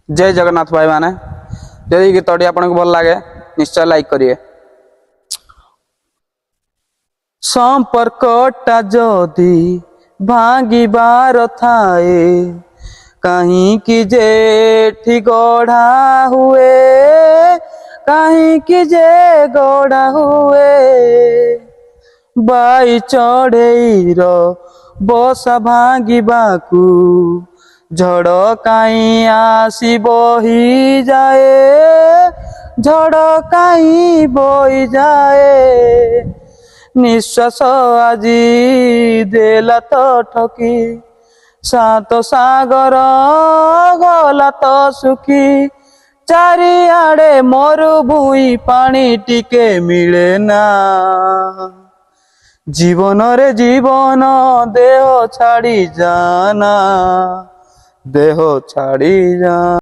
जय जगन्नाथ भाई माने जदि गीतटी आपको भल लगे निश्चय लाइक करिए। संपर्कटा जदि भांगिबार थाए कहीं जेठी गढ़ा हुए कहीं जे गढ़ा हुए बाई चढ़ेईर बसा भांगिबाकू झड़ कहीं आसी बही जाए झड़ कहीं बही जाए निश्वास आजी देला तो ठकी सात सागर गला तो सुखी चारिआडे मरुभूमि पानी टिके मिले ना जीवन रे जीवन देह छाड़ी जाना देह छाड़ी जा।